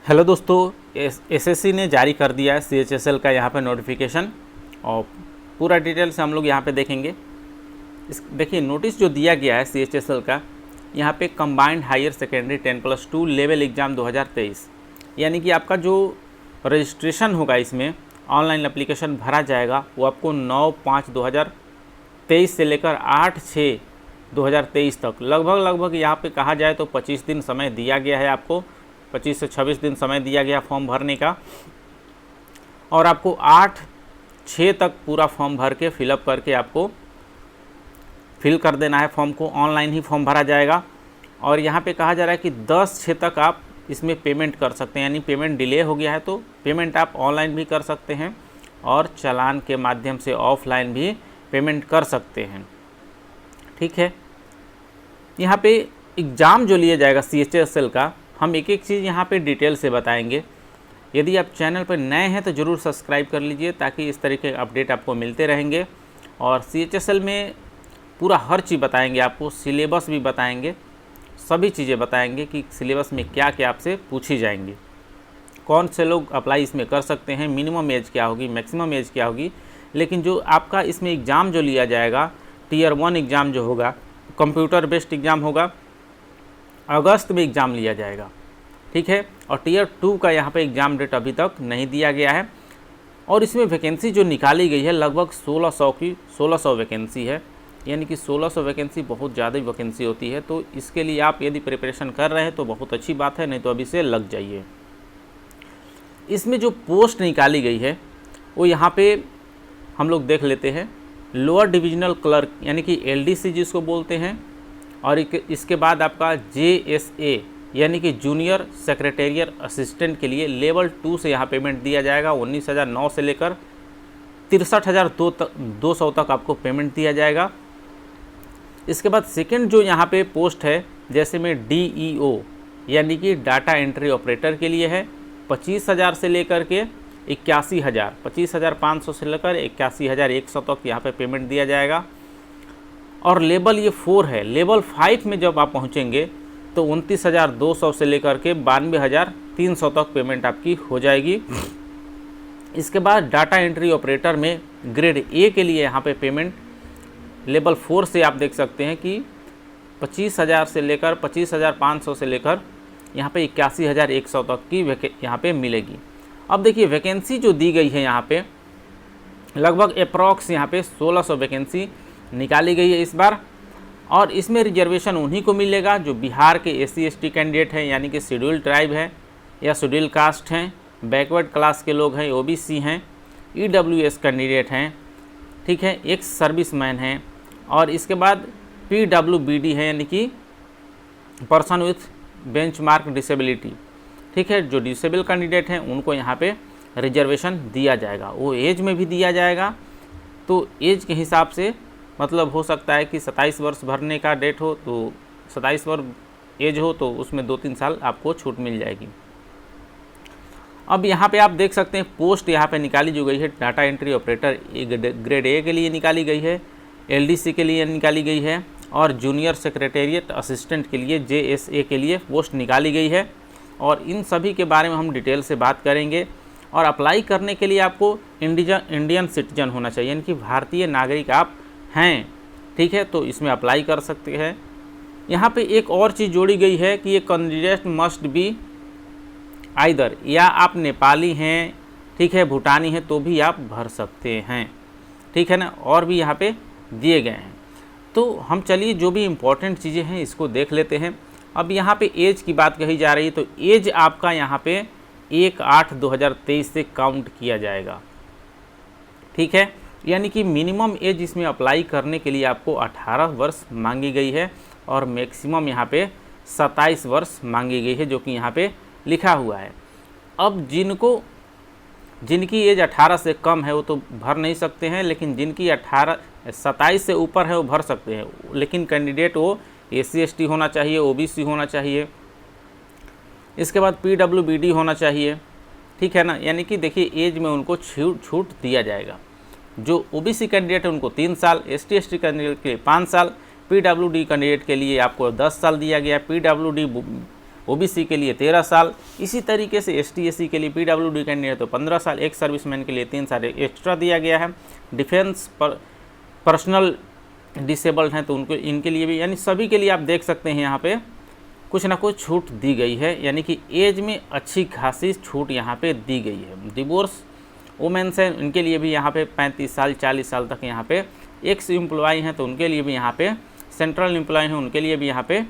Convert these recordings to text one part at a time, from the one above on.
Hello दोस्तों, SSC ने जारी कर दिया है सीएचएसएल का यहाँ पे नोटिफिकेशन और पूरा डिटेल से हम लोग यहाँ पे देखेंगे। देखिए नोटिस जो दिया गया है सीएचएसएल का, यहाँ पे combined higher secondary 10+2 level exam 2023, यानी कि आपका जो रजिस्ट्रेशन होगा इसमें ऑनलाइन एप्लीकेशन भरा जाएगा वो आपको 9/5/2023 से लेकर 8/6/2023 तक लगभग यहाँ पे कहा जाए तो 25 दिन समय दिया गया है। आपको 25 से 26 दिन समय दिया गया फॉर्म भरने का और आपको 8/6 तक पूरा फॉर्म भर के फिलअप करके आपको फिल कर देना है। फॉर्म को ऑनलाइन ही फॉर्म भरा जाएगा और यहाँ पे कहा जा रहा है कि 10/6 तक आप इसमें पेमेंट कर सकते हैं, यानी पेमेंट डिले हो गया है तो पेमेंट आप ऑनलाइन भी कर सकते हैं और चालान के माध्यम से ऑफलाइन भी पेमेंट कर सकते हैं। ठीक है, यहाँ पे एग्ज़ाम जो लिया जाएगा सीएचएसएल का, हम एक एक चीज़ यहाँ पे डिटेल से बताएंगे। यदि आप चैनल पर नए हैं तो ज़रूर सब्सक्राइब कर लीजिए ताकि इस तरीके के अपडेट आपको मिलते रहेंगे। और सीएचएसएल में पूरा हर चीज़ बताएंगे, आपको सिलेबस भी बताएंगे, सभी चीज़ें बताएंगे कि सिलेबस में क्या क्या आपसे पूछी जाएंगी, कौन से लोग अप्लाई इसमें कर सकते हैं, मिनिमम एज क्या होगी, मैक्सिमम एज क्या होगी। लेकिन जो आपका इसमें एग्ज़ाम जो लिया जाएगा, Tier 1 एग्ज़ाम जो होगा, कंप्यूटर बेस्ड एग्ज़ाम होगा, अगस्त में एग्ज़ाम लिया जाएगा। ठीक है, और Tier 2 का यहाँ पे एग्ज़ाम डेट अभी तक नहीं दिया गया है। और इसमें वैकेंसी जो निकाली गई है लगभग 1600 वैकेंसी है, यानी कि 1600 वैकेंसी बहुत ज़्यादा वैकेंसी होती है। तो इसके लिए आप यदि प्रिपरेशन कर रहे हैं तो बहुत अच्छी बात है, नहीं तो अभी से लग जाइए। इसमें जो पोस्ट निकाली गई है वो यहाँ पे हम लोग देख लेते हैं। लोअर डिविजनल क्लर्क यानी कि LDC जिसको बोलते हैं, और इसके बाद आपका JSA यानी कि जूनियर सेक्रेटेरियल असिस्टेंट के लिए लेवल 2 से यहाँ पेमेंट दिया जाएगा। 19,009 से लेकर 63,200 तक आपको पेमेंट दिया जाएगा। इसके बाद सेकंड जो यहाँ पे पोस्ट है, जैसे में DEO यानी कि डाटा एंट्री ऑपरेटर के लिए है, 25,000 से लेकर के 81,000, 25,500 से लेकर 81,100 तक यहाँ पे पेमेंट दिया जाएगा। और लेवल ये 4 है। लेवल 5 में जब आप पहुँचेंगे तो 29,200 से लेकर के 92,300 तक पेमेंट आपकी हो जाएगी। इसके बाद डाटा एंट्री ऑपरेटर में ग्रेड A के लिए यहाँ पे पेमेंट लेवल 4 से आप देख सकते हैं कि 25,000 से लेकर 25,500 से लेकर यहाँ पे 81,100 तक की यहाँ पे मिलेगी। अब देखिए वैकेंसी जो दी गई है यहाँ पे लगभग अप्रॉक्स यहाँ पे 1600 वैकेंसी निकाली गई है इस बार। और इसमें रिजर्वेशन उन्हीं को मिलेगा जो बिहार के SC/ST कैंडिडेट हैं, यानी कि शेड्यूल ट्राइब है या शेड्यूल कास्ट हैं, बैकवर्ड क्लास के लोग हैं, OBC हैं, EWS कैंडिडेट हैं, ठीक है, एक्स सर्विसमैन हैं, और इसके बाद PWBD है यानी कि पर्सन विथ बेंचमार्क डिसेबिलिटी। ठीक है, जो डिसेबल कैंडिडेट हैं उनको यहाँ पे रिजर्वेशन दिया जाएगा। वो एज में भी दिया जाएगा, तो एज के हिसाब से मतलब हो सकता है कि 27 वर्ष भरने का डेट हो तो 27 वर्ष एज हो तो उसमें 2-3 साल आपको छूट मिल जाएगी। अब यहाँ पे आप देख सकते हैं पोस्ट यहाँ पे निकाली जो गई है, data entry operator grade A के लिए निकाली गई है, LDC के लिए निकाली गई है, और जूनियर सेक्रेटेरिएट असिस्टेंट के लिए JSA के लिए पोस्ट निकाली गई है। और इन सभी के बारे में हम डिटेल से बात करेंगे। और अप्लाई करने के लिए आपको इंडियन सिटीजन होना चाहिए, यानी कि भारतीय नागरिक आप हैं। ठीक है, तो इसमें अप्लाई कर सकते हैं। यहाँ पे एक और चीज़ जोड़ी गई है कि ये कैंडिडेट मस्ट बी आइदर, या आप नेपाली हैं, ठीक है, भूटानी हैं तो भी आप भर सकते हैं। ठीक है ना, और भी यहाँ पे दिए गए हैं। तो हम चलिए जो भी इम्पोर्टेंट चीज़ें हैं इसको देख लेते हैं। अब यहाँ पे एज की बात कही जा रही है, तो एज आपका यहाँ पे 1/8/2023 से काउंट किया जाएगा। ठीक है, यानी कि मिनिमम एज इसमें अप्लाई करने के लिए आपको 18 वर्ष मांगी गई है और मैक्सिमम यहाँ पे 27 वर्ष मांगी गई है, जो कि यहाँ पे लिखा हुआ है। अब जिनकी एज 18 से कम है वो तो भर नहीं सकते हैं, लेकिन जिनकी 27 से ऊपर है वो भर सकते हैं। लेकिन कैंडिडेट वो SC/ST होना चाहिए, OBC होना चाहिए, इसके बाद PWBD होना चाहिए। ठीक है ना, यानी कि देखिए एज में उनको छूट दिया जाएगा। जो OBC कैंडिडेट है उनको 3 साल, ST/ST कैंडिडेट के लिए 5 साल, PWD कैंडिडेट के लिए आपको 10 साल दिया गया। PWD ओबीसी के लिए 13 साल, इसी तरीके से एसटी एससी के लिए पीडब्ल्यूडी कैंडिडेट तो 15 साल, एक सर्विसमैन के लिए 3 साल एक्स्ट्रा दिया गया है। डिफेंस पर पर्सनल डिसेबल्ड हैं तो उनको इनके लिए भी, यानी सभी के लिए आप देख सकते हैं यहाँ पे कुछ ना कुछ छूट दी गई है, यानी कि एज में अच्छी खासी छूट यहाँ पे दी गई है। डिवोर्स वुमेन्स हैं इनके लिए भी यहाँ पे 35 साल 40 साल तक यहाँ पे, एक्स एम्प्लॉय हैं तो उनके लिए भी यहाँ पे, सेंट्रल एम्प्लॉय हैं उनके लिए भी यहाँ पे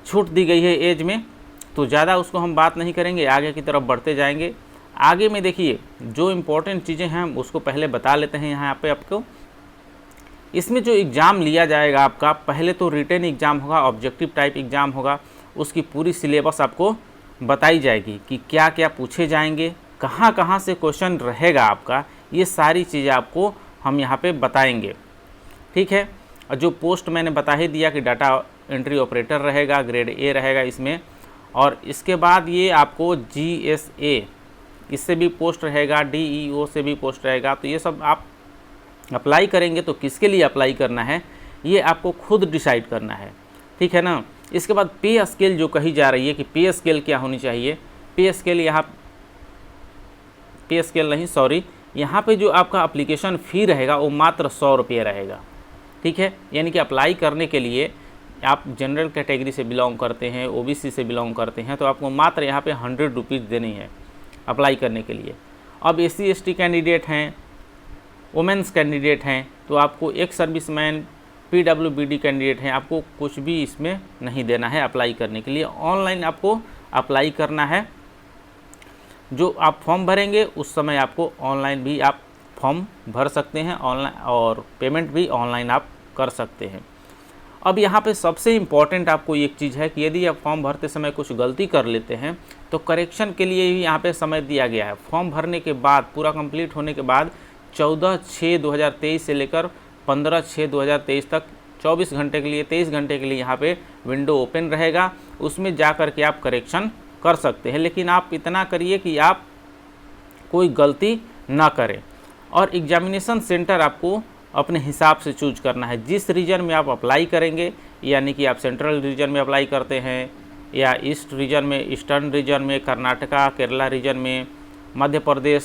छूट दी गई है एज में। तो ज़्यादा उसको हम बात नहीं करेंगे, आगे की तरफ बढ़ते जाएंगे। आगे में देखिए जो इम्पोर्टेंट चीज़ें हैं उसको पहले बता लेते हैं यहाँ पे आपको। इसमें जो एग्ज़ाम लिया जाएगा आपका, पहले तो रिटन एग्ज़ाम होगा, ऑब्जेक्टिव टाइप एग्ज़ाम होगा, उसकी पूरी सिलेबस आपको बताई जाएगी कि क्या क्या पूछे जाएंगे, कहाँ कहाँ से क्वेश्चन रहेगा आपका, ये सारी चीज़ें आपको हम यहाँ पे बताएंगे, ठीक है। और जो पोस्ट मैंने बता ही दिया कि डाटा एंट्री ऑपरेटर रहेगा, ग्रेड ए रहेगा इसमें, और इसके बाद ये आपको GSA इससे भी पोस्ट रहेगा, DEO से भी पोस्ट रहेगा। तो ये सब आप अप्लाई करेंगे तो किसके लिए अप्लाई करना है ये आपको खुद डिसाइड करना है, ठीक है ना। इसके बाद पे स्केल जो कही जा रही है कि पे स्केल क्या होनी चाहिए, पे स्केल यहाँ पे जो आपका एप्लीकेशन फ़ी रहेगा वो मात्र 100 रुपये रहेगा, ठीक है। यानी कि अप्लाई करने के लिए आप जनरल कैटेगरी से बिलोंग करते हैं, ओबीसी से बिलोंग करते हैं, तो आपको मात्र यहाँ पे 100 रुपीज़ देनी है अप्लाई करने के लिए। अब SC ST कैंडिडेट हैं, वुमेंस कैंडिडेट हैं, तो आपको एक सर्विसमैन, PWBD कैंडिडेट हैं, आपको कुछ भी इसमें नहीं देना है अप्लाई करने के लिए। ऑनलाइन आपको अप्लाई करना है, जो आप फॉर्म भरेंगे उस समय आपको ऑनलाइन भी आप फॉर्म भर सकते हैं ऑनलाइन, और पेमेंट भी ऑनलाइन आप कर सकते हैं। अब यहाँ पे सबसे इम्पॉर्टेंट आपको एक चीज़ है कि यदि आप फॉर्म भरते समय कुछ गलती कर लेते हैं तो करेक्शन के लिए भी यहाँ पे समय दिया गया है। फॉर्म भरने के बाद, पूरा कंप्लीट होने के बाद 14/6/2023 से लेकर 15/6/2023 तक 24 घंटे के लिए, 23 घंटे के लिए यहाँ पे विंडो ओपन रहेगा, उसमें जा कर के आप करेक्शन कर सकते हैं। लेकिन आप इतना करिए कि आप कोई गलती ना करें, और एग्जामिनेशन सेंटर आपको अपने हिसाब से चूज करना है। जिस रीजन में आप अप्लाई करेंगे, यानी कि आप सेंट्रल रीजन में अप्लाई करते हैं या ईस्ट रीजन में, ईस्टर्न रीजन में, कर्नाटका केरला रीजन में, मध्य प्रदेश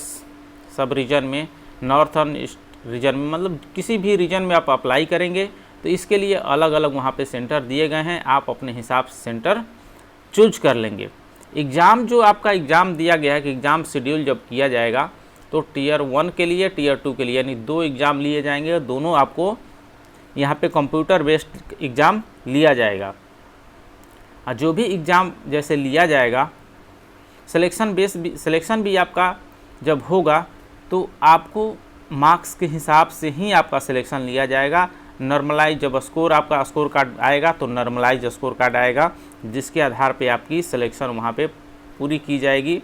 सब रीजन में, नॉर्थर्न ईस्ट रीजन में, मतलब किसी भी रीजन में आप अप्लाई करेंगे तो इसके लिए अलग अलग वहाँ पे सेंटर दिए गए हैं, आप अपने हिसाब से सेंटर चूज कर लेंगे। एग्ज़ाम जो आपका एग्ज़ाम दिया गया है कि एग्ज़ाम शेड्यूल जब किया जाएगा तो टीयर 1 के लिए, टीयर 2 के लिए, यानी 2 एग्ज़ाम लिए जाएंगे, दोनों आपको यहाँ पे कंप्यूटर बेस्ड एग्ज़ाम लिया जाएगा। और जो भी एग्ज़ाम जैसे लिया जाएगा, सिलेक्शन भी आपका जब होगा तो आपको मार्क्स के हिसाब से ही आपका सिलेक्शन लिया जाएगा। नॉर्मलाइज जब स्कोर, आपका स्कोर कार्ड आएगा तो नॉर्मलाइज स्कोर कार्ड आएगा, जिसके आधार पे आपकी सिलेक्शन वहाँ पे पूरी की जाएगी।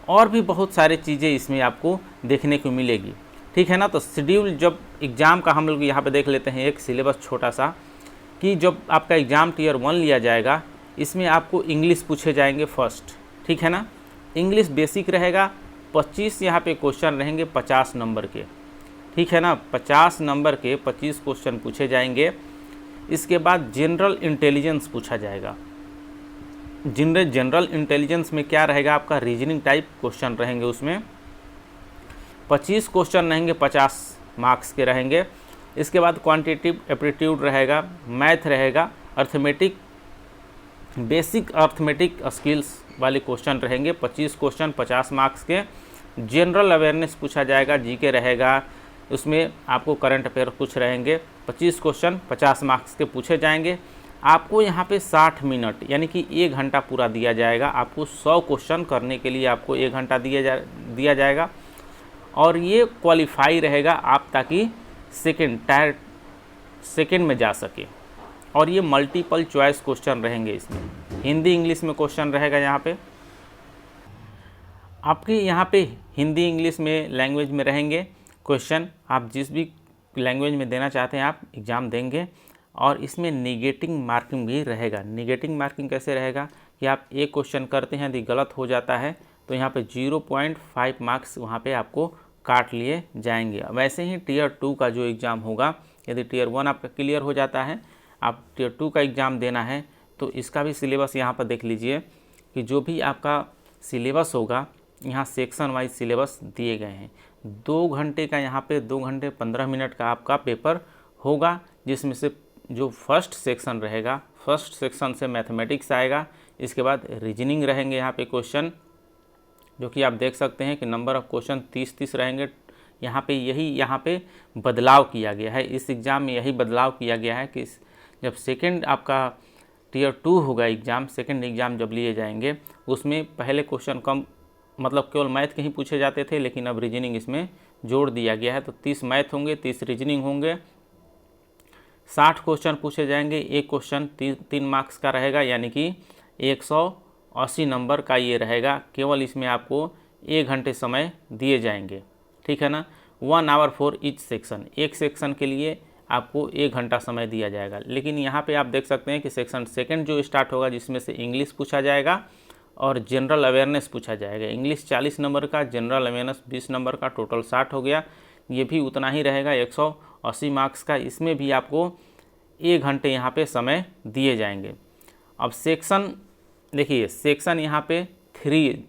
और भी बहुत सारी चीज़ें इसमें आपको देखने को मिलेगी, ठीक है ना। तो शेड्यूल जब एग्ज़ाम का हम लोग यहाँ पे देख लेते हैं एक सिलेबस छोटा सा, कि जब आपका एग्ज़ाम टीयर 1 लिया जाएगा, इसमें आपको इंग्लिश पूछे जाएंगे फर्स्ट, ठीक है ना। इंग्लिश बेसिक रहेगा, 25 यहाँ पे क्वेश्चन रहेंगे 50 नंबर के, ठीक है ना। 50 नंबर के 25 क्वेश्चन पूछे जाएंगे। इसके बाद जनरल इंटेलिजेंस पूछा जाएगा। जनरल इंटेलिजेंस में क्या रहेगा, आपका रीजनिंग टाइप क्वेश्चन रहेंगे, उसमें 25 क्वेश्चन रहेंगे, 50 मार्क्स के रहेंगे। इसके बाद क्वांटिटेटिव एप्टीट्यूड रहेगा, मैथ रहेगा, अर्थमेटिक, बेसिक अर्थमेटिक स्किल्स वाले क्वेश्चन रहेंगे, 25 क्वेश्चन 50 मार्क्स के। जनरल अवेयरनेस पूछा जाएगा, जीके रहेगा, उसमें आपको करंट अफेयर कुछ रहेंगे, 25 क्वेश्चन 50 मार्क्स के पूछे जाएंगे। आपको यहाँ पे 60 मिनट यानी कि 1 घंटा पूरा दिया जाएगा। आपको 100 क्वेश्चन करने के लिए आपको 1 घंटा दिया जाएगा, और ये क्वालिफाई रहेगा आप, ताकि टायर सेकेंड में जा सके। और ये मल्टीपल चॉइस क्वेश्चन रहेंगे, इसमें हिंदी इंग्लिश में क्वेश्चन रहेगा। यहाँ पे आपके यहाँ पे हिंदी इंग्लिश में लैंग्वेज में रहेंगे क्वेश्चन, आप जिस भी लैंग्वेज में देना चाहते हैं आप एग्ज़ाम देंगे। और इसमें नेगेटिव मार्किंग भी रहेगा। नेगेटिव मार्किंग कैसे रहेगा कि आप एक क्वेश्चन करते हैं यदि गलत हो जाता है तो यहाँ पे 0.5 मार्क्स वहाँ पे आपको काट लिए जाएंगे। वैसे ही टीयर 2 का जो एग्ज़ाम होगा, यदि टीयर 1 आपका क्लियर हो जाता है, आप टीयर 2 का एग्ज़ाम देना है तो इसका भी सिलेबस यहाँ पर देख लीजिए कि जो भी आपका सिलेबस होगा यहाँ सेक्शन वाइज सिलेबस दिए गए हैं। 2 घंटे का यहाँ पे 2 घंटे 15 मिनट का आपका पेपर होगा, जिसमें से जो फर्स्ट सेक्शन रहेगा, फर्स्ट सेक्शन से मैथमेटिक्स आएगा, इसके बाद रीजनिंग रहेंगे यहाँ पे क्वेश्चन, जो कि आप देख सकते हैं कि नंबर ऑफ क्वेश्चन 30 रहेंगे। यहाँ पे बदलाव किया गया है, इस एग्ज़ाम में यही बदलाव किया गया है कि जब सेकेंड आपका टियर 2 होगा एग्ज़ाम, सेकेंड एग्ज़ाम जब लिए जाएंगे, उसमें पहले क्वेश्चन कम मतलब केवल मैथ के ही पूछे जाते थे, लेकिन अब रीजनिंग इसमें जोड़ दिया गया है। तो 30 मैथ होंगे, 30 रीजनिंग होंगे, 60 क्वेश्चन पूछे जाएंगे, एक क्वेश्चन 3 मार्क्स का रहेगा, यानी कि 180 नंबर का ये रहेगा। केवल इसमें आपको 1 घंटे समय दिए जाएंगे, ठीक है ना। 1 आवर फॉर ईच सेक्शन, एक सेक्शन के लिए आपको 1 घंटा समय दिया जाएगा। लेकिन यहाँ पे आप देख सकते हैं कि सेक्शन सेकंड जो स्टार्ट होगा, जिसमें से इंग्लिश पूछा जाएगा और जनरल अवेयरनेस पूछा जाएगा। इंग्लिश 40 नंबर का, जनरल अवेयरनेस 20 नंबर का, टोटल 60 हो गया। ये भी उतना ही रहेगा, 180 मार्क्स का। इसमें भी आपको 1 घंटे यहाँ पे समय दिए जाएंगे। अब सेक्शन देखिए, सेक्शन यहाँ पे 3,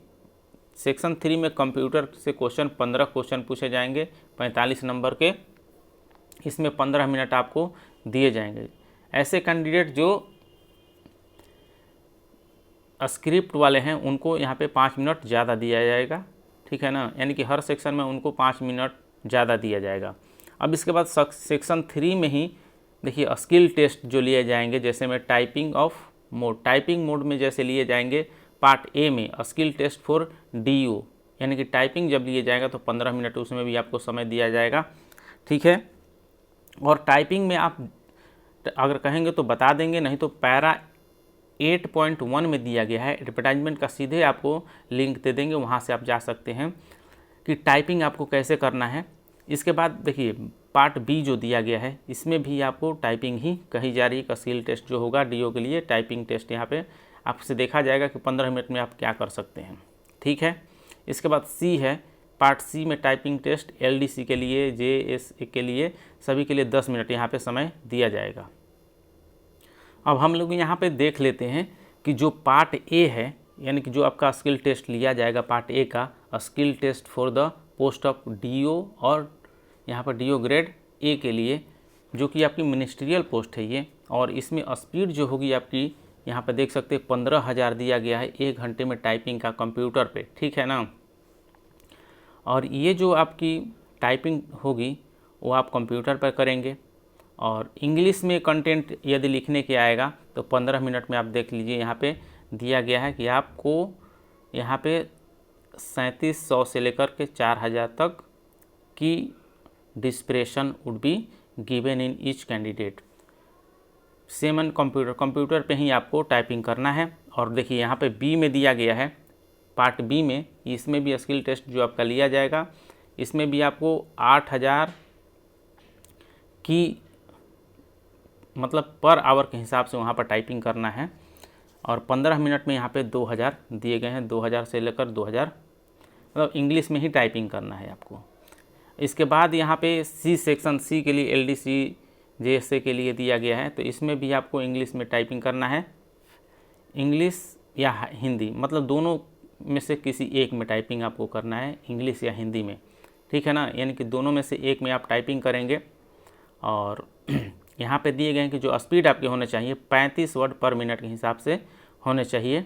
सेक्शन 3 में कंप्यूटर से क्वेश्चन 15 क्वेश्चन पूछे जाएंगे 45 नंबर के, इसमें 15 मिनट आपको दिए जाएंगे। ऐसे कैंडिडेट जो स्क्रिप्ट वाले हैं उनको यहाँ पे 5 मिनट ज़्यादा दिया जाएगा, ठीक है ना, यानी कि हर सेक्शन में उनको 5 मिनट ज़्यादा दिया जाएगा। अब इसके बाद सेक्शन 3 में ही देखिए स्किल टेस्ट जो लिए जाएंगे, जैसे में टाइपिंग मोड में जैसे लिए जाएंगे पार्ट ए में स्किल टेस्ट फॉर DO, यानी कि टाइपिंग जब लिए जाएगा तो 15 मिनट उसमें भी आपको समय दिया जाएगा, ठीक है। और टाइपिंग में आप अगर कहेंगे तो बता देंगे, नहीं तो पैरा 8.1 में दिया गया है, एडवर्टाइजमेंट का सीधे आपको लिंक दे देंगे, वहाँ से आप जा सकते हैं कि टाइपिंग आपको कैसे करना है। इसके बाद देखिए पार्ट बी जो दिया गया है, इसमें भी आपको टाइपिंग ही कही जा रही है। स्किल टेस्ट जो होगा DO के लिए, टाइपिंग टेस्ट यहाँ पे आपसे देखा जाएगा कि 15 मिनट में आप क्या कर सकते हैं, ठीक है। इसके बाद सी है, पार्ट सी में टाइपिंग टेस्ट LDC के लिए, JSA के लिए, सभी के लिए 10 मिनट यहाँ पे समय दिया जाएगा। अब हम लोग यहाँ पे देख लेते हैं कि जो पार्ट ए है, यानी कि जो आपका स्किल टेस्ट लिया जाएगा पार्ट ए का, skill test for the post of DO, और यहाँ पर DO ग्रेड ए के लिए, जो कि आपकी मिनिस्ट्रियल पोस्ट है ये। और इसमें स्पीड जो होगी आपकी, यहाँ पे देख सकते हैं 15,000 दिया गया है 1 घंटे में टाइपिंग का कंप्यूटर पे, ठीक है ना। और ये जो आपकी टाइपिंग होगी वो आप कंप्यूटर पर करेंगे। और इंग्लिश में कंटेंट यदि लिखने के आएगा तो 15 मिनट में आप देख लीजिए, यहाँ पे दिया गया है कि आपको यहाँ पे 3700 से लेकर के 4000 तक की depression would be given in each candidate. Same on computer पे ही आपको टाइपिंग करना है। और देखिए यहाँ पे बी में दिया गया है, पार्ट बी में, इसमें भी स्किल टेस्ट जो आपका लिया जाएगा, इसमें भी आपको 8000 की मतलब पर आवर के हिसाब से वहाँ पर टाइपिंग करना है। और 15 मिनट में यहाँ पे 2000 दिए गए हैं, 2000 से लेकर 2000, मतलब इंग्लिश में ही टाइपिंग करना है आपको। इसके बाद यहाँ पे सी सेक्शन सी के लिए LDC JSA के लिए दिया गया है, तो इसमें भी आपको इंग्लिश में टाइपिंग करना है, इंग्लिश या हिंदी, मतलब दोनों में से किसी एक में टाइपिंग आपको करना है, इंग्लिश या हिंदी में, ठीक है ना, यानी कि दोनों में से एक में आप टाइपिंग करेंगे। और यहाँ पे दिए गए हैं कि जो स्पीड आपके होने चाहिए 35 वर्ड पर मिनट के हिसाब से होने चाहिए,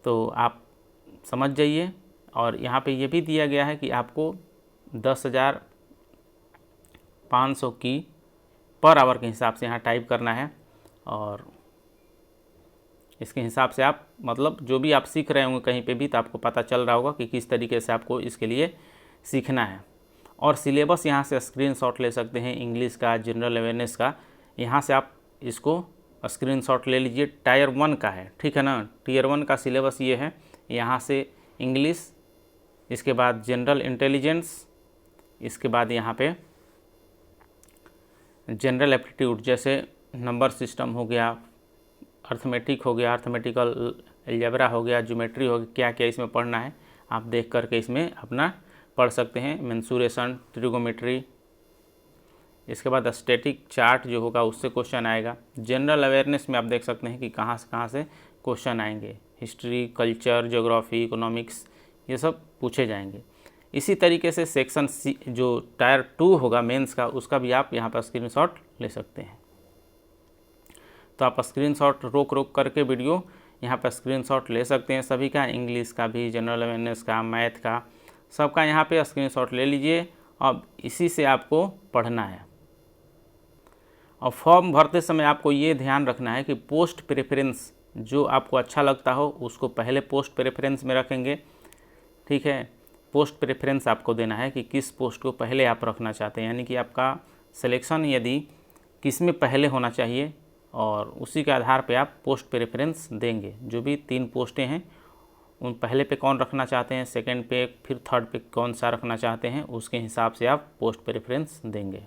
तो आप समझ जाइए। और यहाँ पे ये भी दिया गया है कि आपको 10,500 की पर आवर के हिसाब से यहाँ टाइप करना है। और इसके हिसाब से आप मतलब जो भी आप सीख रहे होंगे कहीं पे भी, तो आपको पता चल रहा होगा कि किस तरीके से आपको इसके लिए सीखना है। और सिलेबस यहाँ से स्क्रीनशॉट ले सकते हैं, इंग्लिश का, जनरल अवेयरनेस का, यहाँ से आप इसको स्क्रीनशॉट ले लीजिए। टायर 1 का है, ठीक है ना, टियर 1 का सिलेबस ये है। यहाँ से इंग्लिश, इसके बाद जनरल इंटेलिजेंस, इसके बाद यहाँ पे जनरल एप्टीट्यूड, जैसे नंबर सिस्टम हो गया, अर्थमेटिक हो गया, अर्थमेटिकल अलजेब्रा हो गया, ज्योमेट्री हो गया, क्या क्या इसमें पढ़ना है आप देख करके इसमें अपना पढ़ सकते हैं। मेंसुरेशन, ट्रिगोमेट्री, इसके बाद स्टैटिक चार्ट जो होगा उससे क्वेश्चन आएगा। जनरल अवेयरनेस में आप देख सकते हैं कि कहाँ से क्वेश्चन आएंगे, हिस्ट्री, कल्चर, ज्योग्राफी, इकोनॉमिक्स, ये सब पूछे जाएंगे। इसी तरीके से सेक्शन सी जो टायर 2 होगा मेंस का, उसका भी आप यहाँ पर स्क्रीनशॉट ले सकते हैं। तो आप स्क्रीनशॉट रोक करके वीडियो यहाँ पर स्क्रीनशॉट ले सकते हैं सभी का, इंग्लिश का भी, जनरल अवेयरनेस का, मैथ का, सबका यहाँ पे स्क्रीनशॉट ले लीजिए। अब इसी से आपको पढ़ना है। और फॉर्म भरते समय आपको ये ध्यान रखना है कि पोस्ट प्रेफरेंस जो आपको अच्छा लगता हो उसको पहले पोस्ट प्रेफरेंस में रखेंगे, ठीक है। पोस्ट प्रेफरेंस आपको देना है कि किस पोस्ट को पहले आप रखना चाहते हैं, यानी कि आपका सिलेक्शन यदि किस में पहले होना चाहिए और उसी के आधार पे आप पोस्ट प्रेफरेंस देंगे। जो भी 3 पोस्टें हैं उन पहले पे कौन रखना चाहते हैं, सेकंड पे, फिर थर्ड पे कौन सा रखना चाहते हैं, उसके हिसाब से आप पोस्ट प्रेफरेंस देंगे।